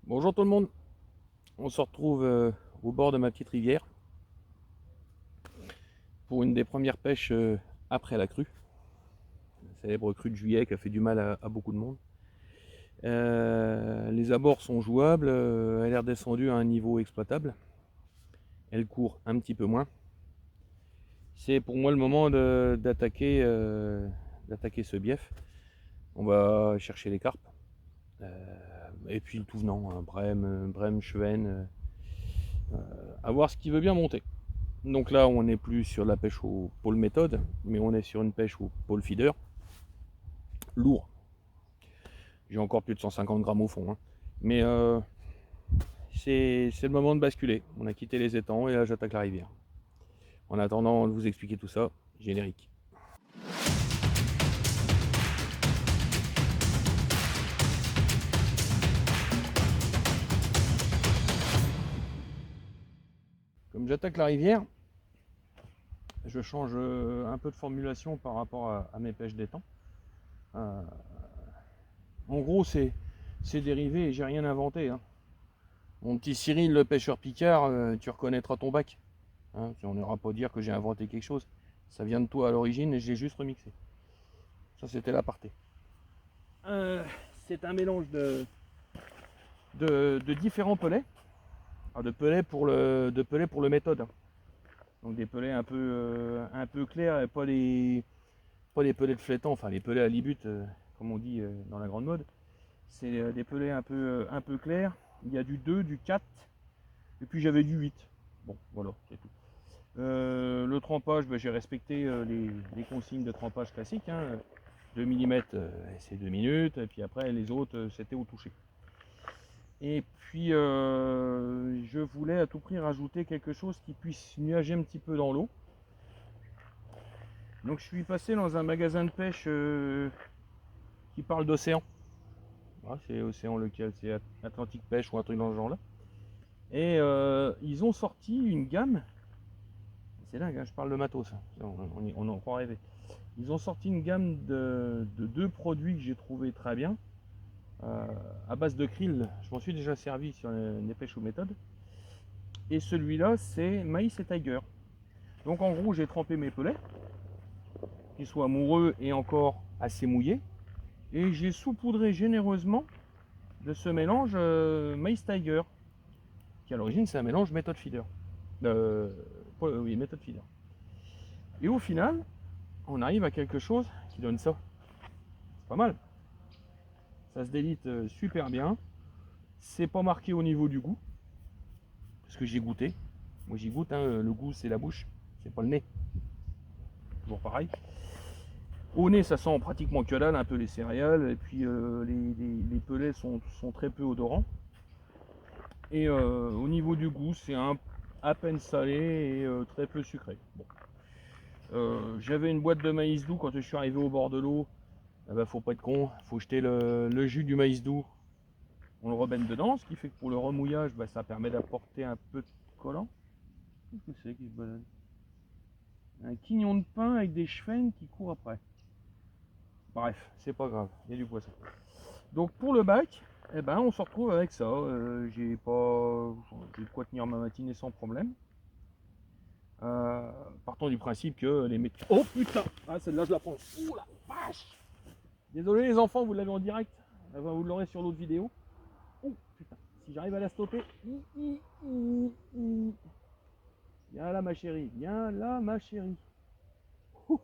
Bonjour tout le monde, on se retrouve au bord de ma petite rivière pour une des premières pêches après la crue, la célèbre crue de juillet qui a fait du mal à beaucoup de monde. Les abords sont jouables, elle est redescendue à un niveau exploitable, elle court un petit peu moins. C'est pour moi le moment d'attaquer ce bief. On va chercher les carpes, et puis le tout venant, hein, brème, chevenne, à voir ce qui veut bien monter. Donc là, on n'est plus sur la pêche au pôle méthode, mais on est sur une pêche au pôle feeder. Lourd. J'ai encore plus de 150 grammes au fond, hein. Mais c'est le moment de basculer. On a quitté les étangs et là, j'attaque la rivière. En attendant de vous expliquer tout ça, générique. Comme j'attaque la rivière, je change un peu de formulation par rapport à mes pêches d'étang. En gros, c'est dérivé et j'ai rien inventé, hein. Mon petit Cyril, le pêcheur picard, tu reconnaîtras ton bac, hein. On n'ira pas dire que j'ai inventé quelque chose. Ça vient de toi à l'origine et j'ai juste remixé. Ça, c'était l'aparté. C'est un mélange de différents pelets. Alors de pelets pour le méthode. Donc des pelets un peu clairs et pas les pelets de flétan, enfin les pelets à libut, comme on dit dans la grande mode. C'est des pelets un peu clairs. Il y a du 2, du 4, et puis j'avais du 8. Bon, voilà, c'est tout. Le trempage, j'ai respecté les consignes de trempage classiques, hein. 2 mm, c'est 2 minutes, et puis après les autres, c'était au toucher. Et puis je voulais à tout prix rajouter quelque chose qui puisse nuager un petit peu dans l'eau. Donc je suis passé dans un magasin de pêche qui parle d'océan. Voilà, c'est océan lequel, c'est Atlantique Pêche ou un truc dans ce genre là. Et ils ont sorti une gamme. C'est dingue, hein, je parle de matos, hein. On en croit rêver. Ils ont sorti une gamme de 2 produits que j'ai trouvé très bien, à base de krill. Je m'en suis déjà servi sur les pêches aux méthodes. Et celui-là, c'est maïs et tiger. Donc en gros, j'ai trempé mes pelets, qu'ils soient amoureux et encore assez mouillés. Et j'ai saupoudré généreusement de ce mélange maïs tiger, qui à l'origine c'est un mélange méthode feeder. Oui, méthode feeder. Et au final, on arrive à quelque chose qui donne ça. C'est pas mal. Ça se délite super bien. C'est pas marqué au niveau du goût, parce que j'ai goûté. Moi j'y goûte, hein, le goût c'est la bouche, c'est pas le nez. Toujours pareil. Au nez ça sent pratiquement que dalle, un peu les céréales, et puis les pelets sont très peu odorants. Et au niveau du goût c'est à peine salé et très peu sucré. Bon. J'avais une boîte de maïs doux quand je suis arrivé au bord de l'eau. Eh ben, faut pas être con, faut jeter le jus du maïs doux, on le rebaigne dedans, ce qui fait que pour le remouillage, ça permet d'apporter un peu de collant. Qu'est-ce que c'est qui se balade? Un quignon de pain avec des chevènes qui courent après. Bref, c'est pas grave, il y a du poisson. Donc pour le bac, eh ben, on se retrouve avec ça. J'ai de quoi tenir ma matinée sans problème. Partons du principe que les métiers... Oh putain! Ah, celle-là je la prends. Ouh la vache! Désolé les enfants, vous l'avez en direct. Vous l'aurez sur l'autre vidéo. Oh putain, si j'arrive à la stopper. Viens là ma chérie, viens là ma chérie. Je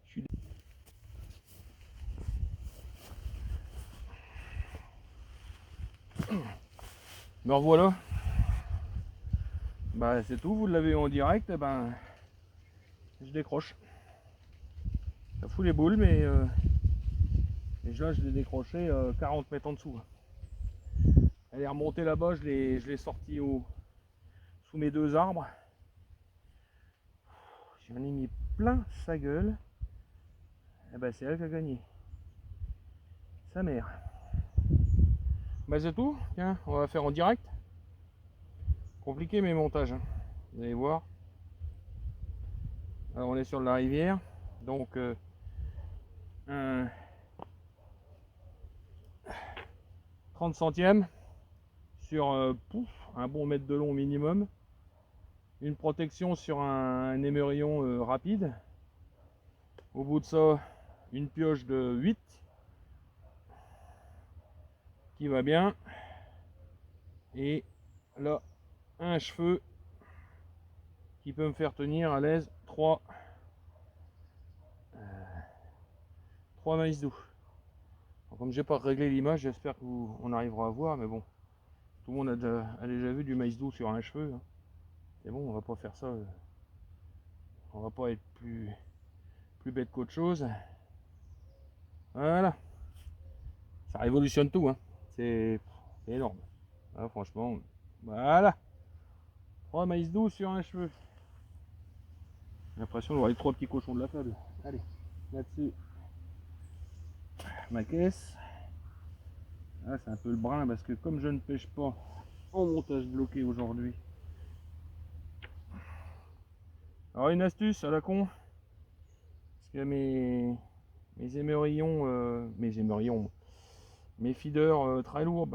suis... Me revoilà. Bah c'est tout, vous l'avez en direct, et ben je décroche. Ça fout les boules, mais déjà je l'ai décroché 40 mètres en dessous. Elle est remontée là-bas, je l'ai sorti sous mes 2 arbres. J'en ai mis plein sa gueule. Et ben c'est elle qui a gagné. Sa mère. Bah c'est tout, tiens, on va faire en direct. Compliqué mes montages, hein. Vous allez voir. Alors on est sur la rivière, donc un 30 centièmes, sur un bon mètre de long minimum. Une protection sur un émerillon rapide. Au bout de ça, une pioche de 8 qui va bien. Et là, un cheveu qui peut me faire tenir à l'aise 3 maïs doux. Alors, comme j'ai pas réglé l'image, j'espère qu'on arrivera à voir, mais bon, tout le monde a déjà vu du maïs doux sur un cheveu. Hein. C'est bon, on va pas faire ça. On va pas être plus bête qu'autre chose. Voilà. Ça révolutionne tout, hein. C'est énorme. Ah, franchement, voilà. 3 maïs doux sur un cheveu. J'ai l'impression d'avoir les 3 petits cochons de la table. Allez, là-dessus. Ma caisse. Ah, c'est un peu le brin parce que comme je ne pêche pas en montage bloqué aujourd'hui. Alors une astuce à la con. Parce que mes émerillons, mes feeders très lourds,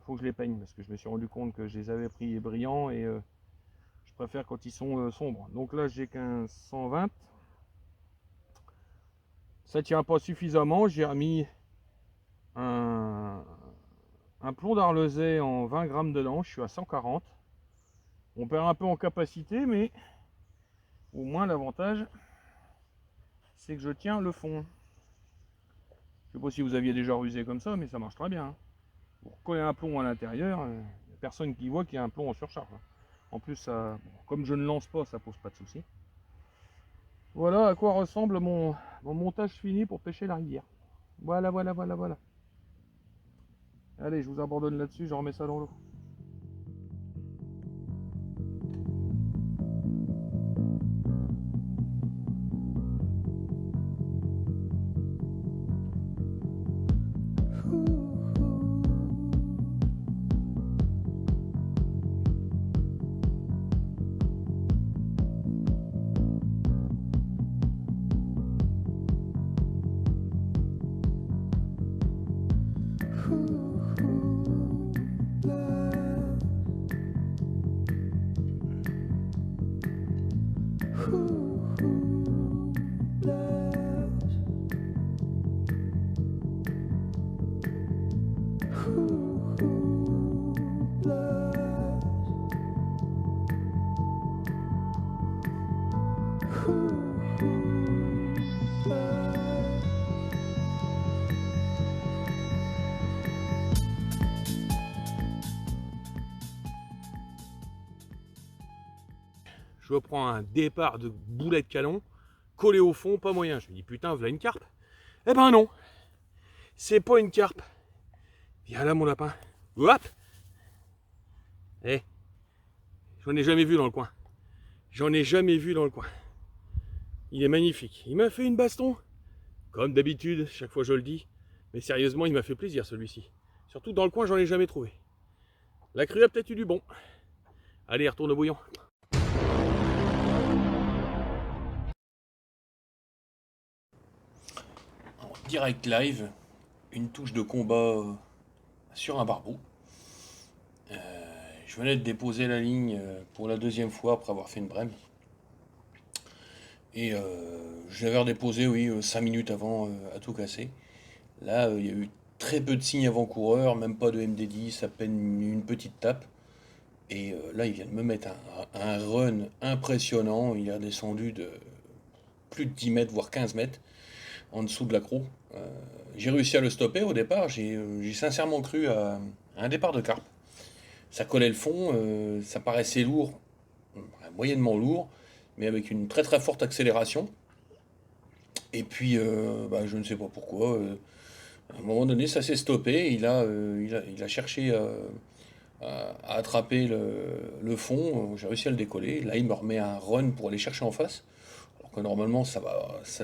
faut que je les peigne parce que je me suis rendu compte que je les avais pris brillants et je préfère quand ils sont sombres. Donc là j'ai qu'un 120. Ça tient pas suffisamment, j'ai remis un plomb d'Arlezay en 20 grammes dedans, je suis à 140. On perd un peu en capacité, mais au moins l'avantage c'est que je tiens le fond. Je sais pas si vous aviez déjà rusé comme ça, mais ça marche très bien. Pour coller un plomb à l'intérieur, il n'y a personne qui voit qu'il y a un plomb en surcharge. En plus, ça, comme je ne lance pas, ça pose pas de souci. Voilà à quoi ressemble mon montage fini pour pêcher la rivière. Voilà. Allez, je vous abandonne là-dessus, je remets ça dans l'eau. Je reprends un départ de boulet de canon, collé au fond, pas moyen. Je me dis putain, voilà une carpe. Eh ben non, c'est pas une carpe. Viens là mon lapin. Hop. Eh, j'en ai jamais vu dans le coin. J'en ai jamais vu dans le coin. Il est magnifique. Il m'a fait une baston. Comme d'habitude, chaque fois je le dis. Mais sérieusement, il m'a fait plaisir celui-ci. Surtout dans le coin, j'en ai jamais trouvé. La crue a peut-être eu du bon. Allez, retourne au bouillon. En direct live, une touche de combat sur un barbeau. Je venais de déposer la ligne pour la deuxième fois après avoir fait une brème. Et je l'avais redéposé, oui, 5 minutes avant à tout casser. Là, il y a eu très peu de signes avant-coureurs, même pas de MD10, à peine une petite tape. Et là, il vient de me mettre un run impressionnant. Il est descendu de plus de 10 mètres, voire 15 mètres, en dessous de l'accro. J'ai réussi à le stopper au départ. J'ai sincèrement cru à un départ de carpe. Ça collait le fond, ça paraissait lourd, moyennement lourd, mais avec une très très forte accélération. Et puis, je ne sais pas pourquoi, à un moment donné, ça s'est stoppé. Il a cherché à attraper le fond. J'ai réussi à le décoller. Là, il me remet un run pour aller chercher en face. Alors que normalement, ça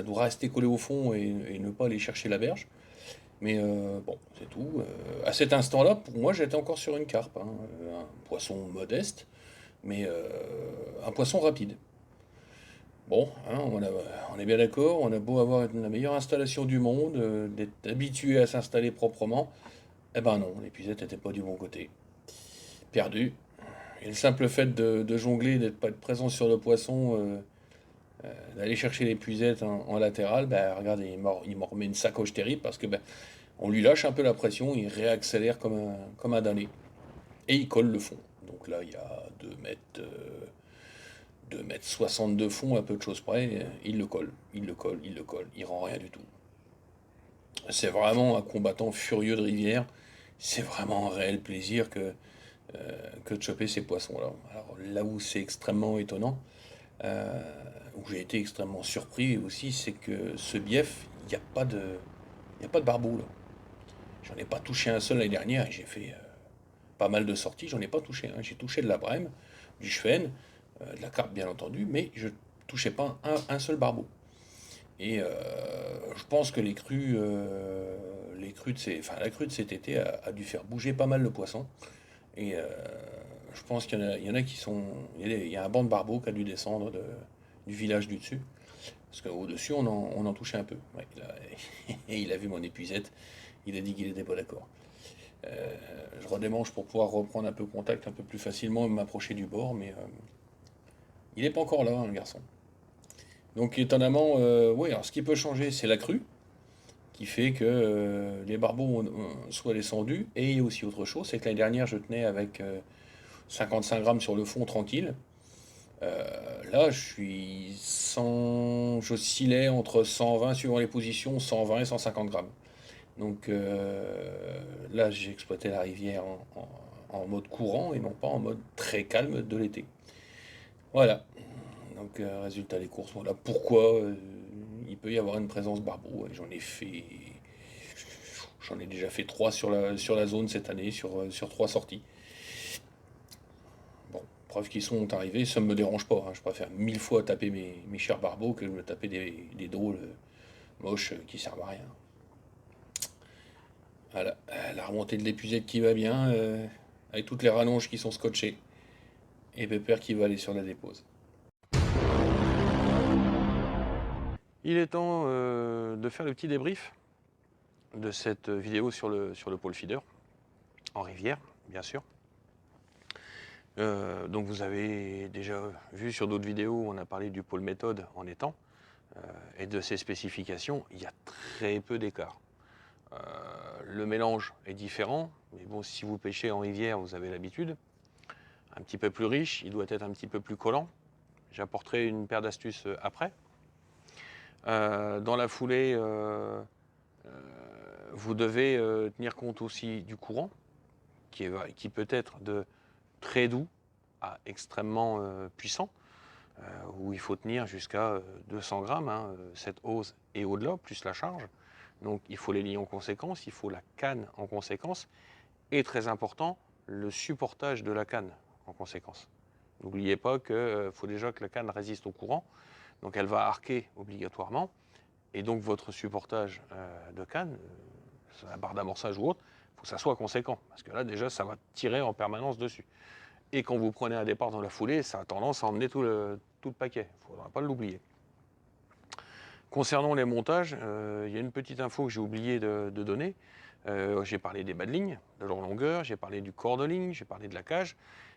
doit rester collé au fond et ne pas aller chercher la berge. Mais bon, c'est tout. À cet instant-là, pour moi, j'étais encore sur une carpe. Hein. Un poisson modeste, mais un poisson rapide. Bon, hein, on est bien d'accord, on a beau avoir la meilleure installation du monde, d'être habitué à s'installer proprement, eh ben non, l'épuisette n'était pas du bon côté. perdu. Et le simple fait de jongler, d'être pas être présent sur le poisson, d'aller chercher l'épuisette en latéral, ben regardez, il m'en remet une sacoche terrible parce que ben, on lui lâche un peu la pression, il réaccélère comme un damné et il colle le fond. Donc là, il y a 2 mètres 60 de fond, à peu de choses près, il le colle, il le colle, il le colle, il rend rien du tout. C'est vraiment un combattant furieux de rivière, c'est vraiment un réel plaisir que de choper ces poissons-là. Alors là où c'est extrêmement étonnant, euh, où j'ai été extrêmement surpris aussi, c'est que ce bief, il y a pas de barbeau là. J'en ai pas touché un seul l'année dernière et j'ai fait pas mal de sorties, j'en ai pas touché un. J'ai touché de la brème, du chevenne, de la carpe bien entendu, mais je touchais pas un seul barbeau. Et je pense que les crues enfin, la crue de cet été a dû faire bouger pas mal le poisson. Et je pense qu'il y en a qui sont. Il y a un banc de barbeaux qui a dû descendre du village du dessus. Parce qu'au-dessus, on en touchait un peu. Ouais, et il a vu mon épuisette. Il a dit qu'il n'était pas d'accord. Je redémange pour pouvoir reprendre un peu contact un peu plus facilement et m'approcher du bord, mais il n'est pas encore là, hein, le garçon. Donc étonnamment, oui, alors ce qui peut changer, c'est la crue, qui fait que les barbeaux soient descendus. Et il y a aussi autre chose, c'est que l'année dernière, je tenais avec 55 grammes sur le fond tranquille. Là, j'oscillais entre 120 suivant les positions, 120 et 150 grammes. Donc là, j'ai exploité la rivière en mode courant et non pas en mode très calme de l'été. Voilà. Donc résultat des courses, voilà pourquoi il peut y avoir une présence barbeau. Et j'en ai déjà fait 3 sur la zone cette année, sur 3 sorties. Bon, preuve qu'ils sont arrivés, ça ne me dérange pas, hein. Je préfère 1000 fois taper mes chers barbeaux que de me taper des drôles moches qui servent à rien. Voilà, la remontée de l'épuisette qui va bien, avec toutes les rallonges qui sont scotchées, et Pepper qui va aller sur la dépose. Il est temps de faire le petit débrief de cette vidéo sur le pole feeder, en rivière, bien sûr. Donc vous avez déjà vu sur d'autres vidéos, on a parlé du pole méthode en étang, et de ses spécifications, il y a très peu d'écart. Le mélange est différent, mais bon, si vous pêchez en rivière, vous avez l'habitude. Un petit peu plus riche, il doit être un petit peu plus collant. J'apporterai une paire d'astuces après. Dans la foulée, vous devez tenir compte aussi du courant, qui peut être de très doux à extrêmement puissant, où il faut tenir jusqu'à 200 grammes, hein, cette hausse et au-delà, plus la charge. Donc il faut les lignes en conséquence, il faut la canne en conséquence, et très important, le supportage de la canne en conséquence. N'oubliez pas qu'il faut déjà que la canne résiste au courant, donc elle va arquer obligatoirement, et donc votre supportage de canne, la barre d'amorçage ou autre, il faut que ça soit conséquent, parce que là déjà ça va tirer en permanence dessus. Et quand vous prenez un départ dans la foulée, ça a tendance à emmener tout le paquet, il ne faudra pas l'oublier. Concernant les montages, il y a une petite info que j'ai oublié de donner. J'ai parlé des bas de ligne, de leur longueur, j'ai parlé du corps de ligne, j'ai parlé de la cage,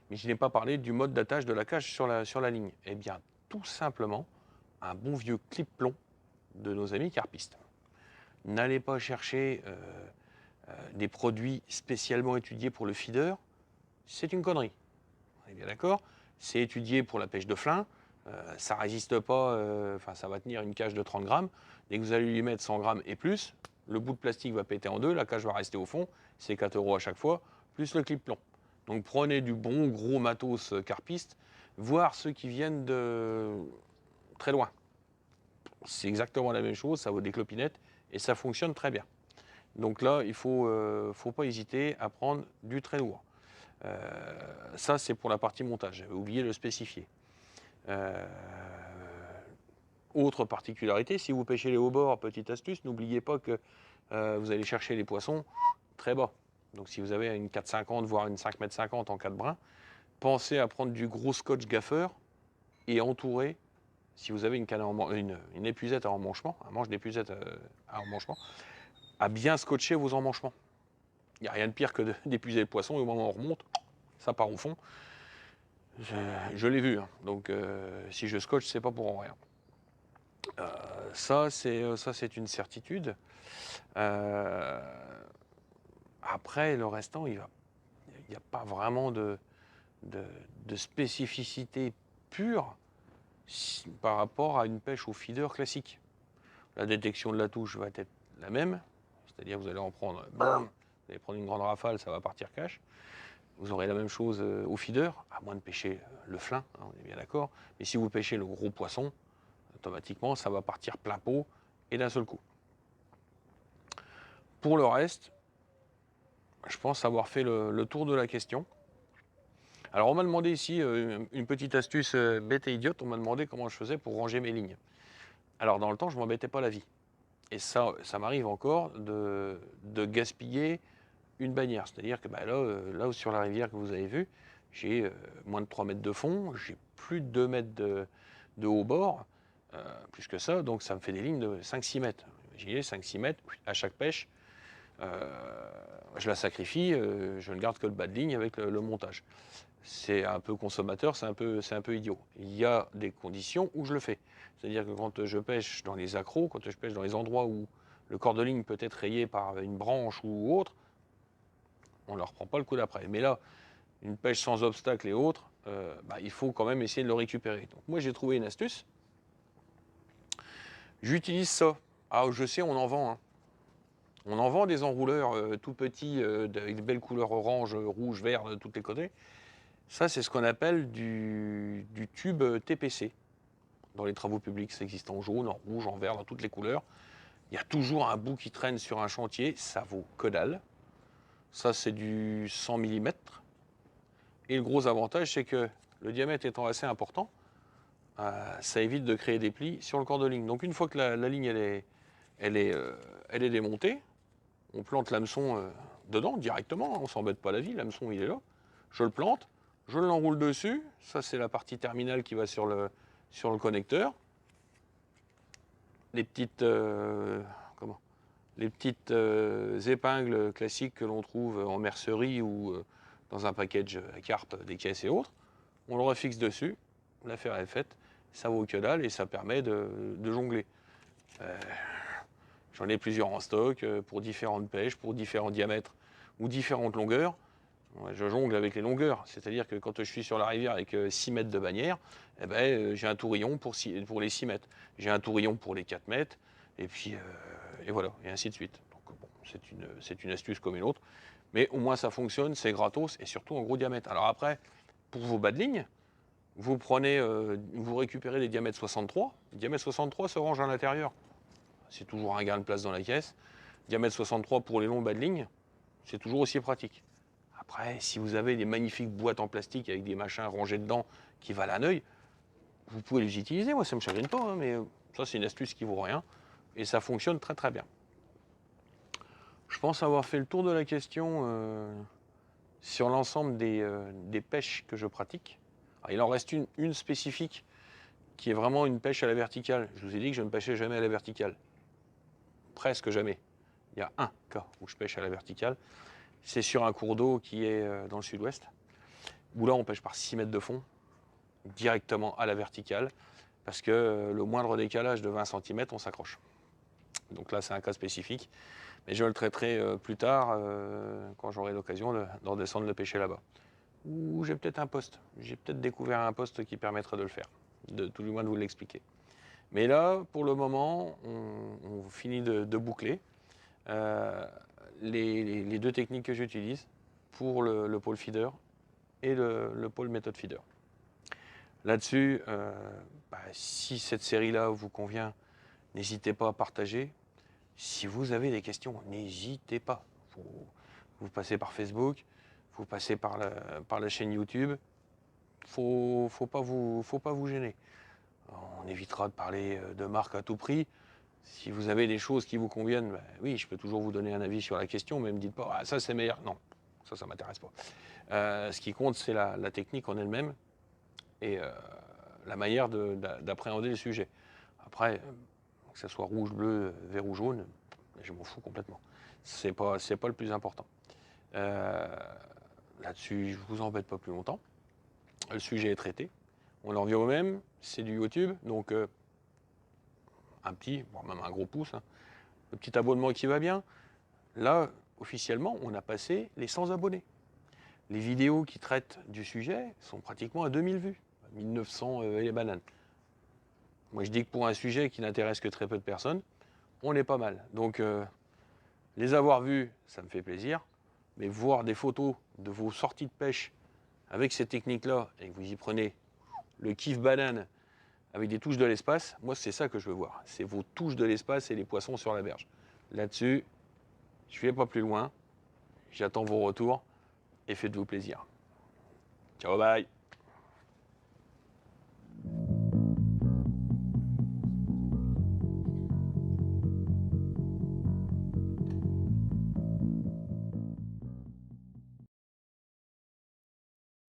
mais je n'ai pas parlé du mode d'attache de la cage sur la ligne. Eh bien, tout simplement, un bon vieux clip plomb de nos amis carpistes. N'allez pas chercher des produits spécialement étudiés pour le feeder, c'est une connerie. On est bien d'accord? C'est étudié pour la pêche de flin, ça résiste pas, ça va tenir une cage de 30 grammes. Dès que vous allez lui mettre 100 grammes et plus, le bout de plastique va péter en deux, la cage va rester au fond, c'est 4 € à chaque fois, plus le clip plomb. Donc prenez du bon gros matos carpiste, voire ceux qui viennent de très loin. C'est exactement la même chose, ça vaut des clopinettes et ça fonctionne très bien. Donc là, il ne faut pas hésiter à prendre du très lourd. Ça, c'est pour la partie montage, j'avais oublié de le spécifier. Autre particularité, si vous pêchez les hauts-bords, petite astuce, n'oubliez pas que vous allez chercher les poissons très bas. Donc si vous avez une 4,50 voire une 5,50 m en 4 brins, pensez à prendre du gros scotch gaffeur et entourer, si vous avez une épuisette à emmanchement, un manche d'épuisette à emmanchement, à bien scotcher vos emmanchements. Il n'y a rien de pire que d'épuiser le poisson et au moment où on remonte, ça part au fond. Je l'ai vu, hein. Donc si je scotche, c'est pas pour rien. Ça, c'est une certitude. Après, le restant, il n'y a pas vraiment de, de spécificité pure par rapport à une pêche au feeder classique. La détection de la touche va être la même, c'est-à-dire vous allez en prendre, bam, vous allez prendre une grande rafale, ça va partir cash. Vous aurez la même chose au feeder, à moins de pêcher le flin, hein, on est bien d'accord. Mais si vous pêchez le gros poisson, automatiquement, ça va partir plein pot et d'un seul coup. Pour le reste, je pense avoir fait le tour de la question. Alors on m'a demandé ici une petite astuce bête et idiote, on m'a demandé comment je faisais pour ranger mes lignes. Alors dans le temps, je ne m'embêtais pas la vie. Et ça m'arrive encore de gaspiller une bannière. C'est-à-dire que là sur la rivière que vous avez vu, j'ai moins de 3 mètres de fond, j'ai plus de 2 mètres de haut bord, plus que ça, donc ça me fait des lignes de 5-6 mètres. Imaginez 5-6 mètres à chaque pêche, je la sacrifie, je ne garde que le bas de ligne avec le montage. C'est un peu consommateur, c'est un peu idiot. Il y a des conditions où je le fais. C'est-à-dire que quand je pêche dans les accros, quand je pêche dans les endroits où le corps de ligne peut être rayé par une branche ou autre, on ne leur prend pas le coup d'après. Mais là, une pêche sans obstacle et autres, il faut quand même essayer de le récupérer. Donc moi j'ai trouvé une astuce. J'utilise ça. Ah, je sais, on en vend. Hein. On en vend des enrouleurs tout petits, avec des belles couleurs orange, rouge, vert de tous les côtés. Ça, c'est ce qu'on appelle du tube TPC. Dans les travaux publics, ça existe en jaune, en rouge, en vert, dans toutes les couleurs. Il y a toujours un bout qui traîne sur un chantier, ça vaut que dalle. Ça, c'est du 100 mm. Et le gros avantage, c'est que le diamètre étant assez important, ça évite de créer des plis sur le corps de ligne. Donc une fois que la ligne elle est démontée, on plante l'hameçon dedans directement, on ne s'embête pas la vie, l'hameçon il est là. Je le plante, je l'enroule dessus, ça c'est la partie terminale qui va sur le connecteur. Les petites, épingles classiques que l'on trouve en mercerie ou dans un package à carpe, des caisses et autres, on le refixe dessus, l'affaire est faite, ça vaut que dalle et ça permet de jongler. J'en ai plusieurs en stock pour différentes pêches, pour différents diamètres ou différentes longueurs. Je jongle avec les longueurs, c'est-à-dire que quand je suis sur la rivière avec 6 mètres de bannière, j'ai un tourillon pour les 6 mètres. J'ai un tourillon pour les 4 mètres, et puis et voilà, et ainsi de suite. Donc bon, c'est une astuce comme une autre, mais au moins ça fonctionne, c'est gratos, et surtout en gros diamètre. Alors après, pour vos bas de ligne, vous récupérez les diamètres 63. Les diamètres 63 se rangent à l'intérieur. C'est toujours un gain de place dans la caisse. Diamètre 63 pour les longs bas de ligne, c'est toujours aussi pratique. Après, si vous avez des magnifiques boîtes en plastique avec des machins rangés dedans qui valent un œil, vous pouvez les utiliser. Moi, ça ne me chagrine pas, hein, mais ça, c'est une astuce qui vaut rien. Et ça fonctionne très très bien. Je pense avoir fait le tour de la question sur l'ensemble des pêches que je pratique. Alors, il en reste une spécifique qui est vraiment une pêche à la verticale. Je vous ai dit que je ne pêchais jamais à la verticale. Presque jamais. Il y a un cas où je pêche à la verticale. C'est sur un cours d'eau qui est dans le sud-ouest, où là on pêche par 6 mètres de fond, directement à la verticale, parce que le moindre décalage de 20 cm, on s'accroche. Donc là c'est un cas spécifique, mais je le traiterai plus tard, quand j'aurai l'occasion d'en descendre le pêcher là-bas. Ou j'ai peut-être un poste, j'ai peut-être découvert un poste qui permettrait de le faire, tout du moins de vous l'expliquer. Mais là, pour le moment, on finit de boucler. Les deux techniques que j'utilise pour le pôle feeder et le pôle méthode feeder. Là-dessus, si cette série-là vous convient, n'hésitez pas à partager. Si vous avez des questions, n'hésitez pas. Vous passez par Facebook, vous passez par la chaîne YouTube. Faut pas vous gêner. On évitera de parler de marque à tout prix. Si vous avez des choses qui vous conviennent, oui, je peux toujours vous donner un avis sur la question, mais ne me dites pas, ça c'est meilleur. Non, ça m'intéresse pas. Ce qui compte, c'est la technique en elle-même et la manière d'appréhender le sujet. Après, que ce soit rouge, bleu, vert ou jaune, je m'en fous complètement. C'est pas le plus important. Là-dessus, là-dessus, je vous embête pas plus longtemps. Le sujet est traité. On en revient au même, c'est du YouTube, donc un petit, voire même un gros pouce, hein. Le petit abonnement qui va bien. Là, officiellement, on a passé les 100 abonnés. Les vidéos qui traitent du sujet sont pratiquement à 2000 vues. 1900 et les bananes. Moi, je dis que pour un sujet qui n'intéresse que très peu de personnes, on est pas mal. Donc, les avoir vus, ça me fait plaisir. Mais voir des photos de vos sorties de pêche avec ces techniques-là, et que vous y prenez le kiff banane avec des touches de l'espace, moi, c'est ça que je veux voir. C'est vos touches de l'espace et les poissons sur la berge. Là-dessus, je ne vais pas plus loin. J'attends vos retours et faites-vous plaisir. Ciao, bye!